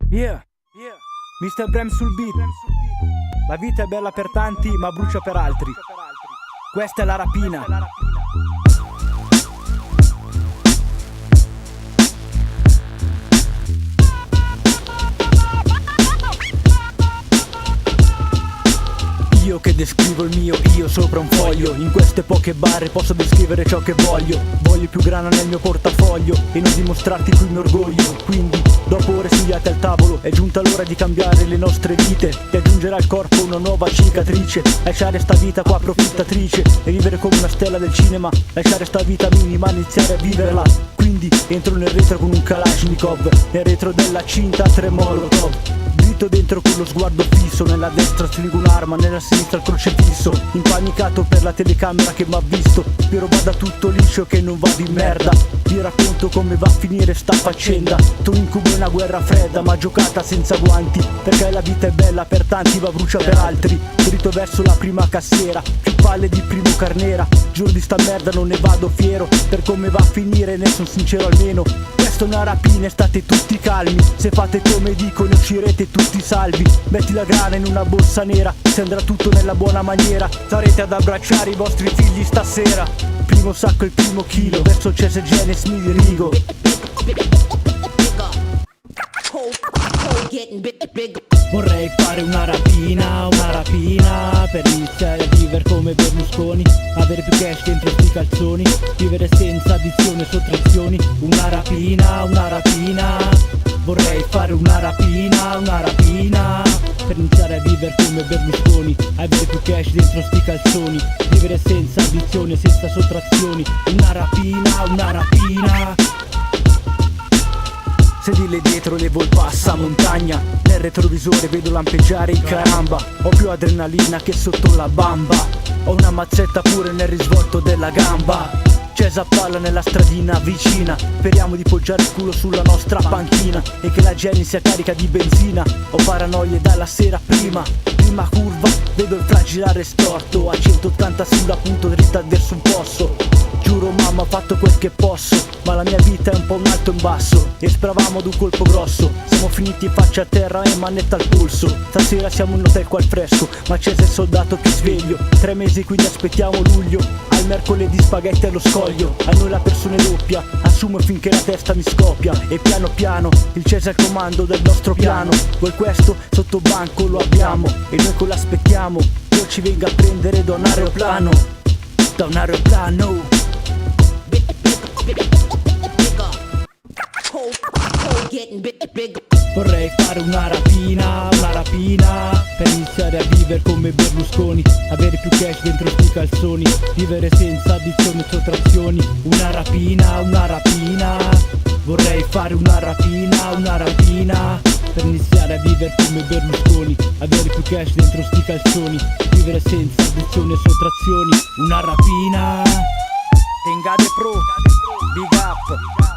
Yeah, Mr. Brem sul beat. La vita è bella per tanti ma brucia per altri. Questa è la rapina. Io che descrivo il mio io sopra un foglio. In queste poche barre posso descrivere ciò che voglio. Voglio più grana nel mio portafoglio e non dimostrarti qui il mio orgoglio. Quindi, dopo ore studiate al tavolo, è giunta l'ora di cambiare le nostre vite, di aggiungere al corpo una nuova cicatrice, lasciare sta vita qua approfittatrice e vivere come una stella del cinema, lasciare sta vita minima, iniziare a viverla. Quindi entro nel retro con un Kalashnikov, nel retro della cinta 3 Molotov. Dritto dentro con lo sguardo fisso, nella destra stringo un'arma, nella sinistra il crocifisso. Impanicato per la telecamera che m'ha visto, vi roba da tutto liscio che non va di merda. Vi racconto come va a finire sta faccenda. Tu incubo una guerra fredda ma giocata senza guanti, perché la vita è bella per tanti ma brucia per altri. Dritto verso la prima cassiera, più palle di primo Carnera. Giuro di sta merda non ne vado fiero, per come va a finire ne son sincero almeno. Questa è una rapina e state tutti calmi, se fate come dico ne uscirete tutti salvi. Metti la grana in una borsa nera, se andrà tutto nella buona maniera sarete ad abbracciare i vostri figli stasera. Primo sacco il primo chilo, verso Cese Genes mi dirigo. Vorrei fare una rapina per iniziare a vivere come Berlusconi, avere più cash dentro sti calzoni, vivere senza addizione e sottrazioni. Una rapina. Vorrei fare una rapina per iniziare a vivere come Berlusconi, avere più cash dentro sti calzoni, vivere senza addizione e senza sottrazioni. Una rapina. Sedile dietro levo il passamontagna, nel retrovisore vedo lampeggiare il caramba. Ho più adrenalina che sotto la bamba, ho una mazzetta pure nel risvolto della gamba. Cesa palla nella stradina vicina, speriamo di poggiare il culo sulla nostra panchina e che la Jenny sia carica di benzina. Ho paranoie dalla sera prima curva, vedo il fragilare storto a 180 sulla punto dritta verso un posto. Giuro mamma ho fatto quel che posso, ma la mia vita è un po' un alto e un basso e speravamo ad un colpo grosso. Siamo finiti faccia a terra e manetta al polso. Stasera siamo in hotel qua al fresco, ma c'è il soldato che sveglio. 3 mesi quindi aspettiamo luglio, al mercoledì spaghetti allo scoglio. A noi la persona è doppia, assumo finché la testa mi scoppia. E piano piano il Cese è il comando del nostro piano. Vuoi questo? Sotto banco lo abbiamo e noi con l'aspettiamo. Io ci venga a prendere da un aeroplano, da un aeroplano. Vorrei fare una rapina per iniziare a vivere come Berlusconi, avere più cash dentro sti calzoni, vivere senza addizioni e sottrazioni. Una rapina. Vorrei fare una rapina per iniziare a vivere come Berlusconi, avere più cash dentro sti calzoni, vivere senza addizioni e sottrazioni. Una rapina. Tengade Pro, big up.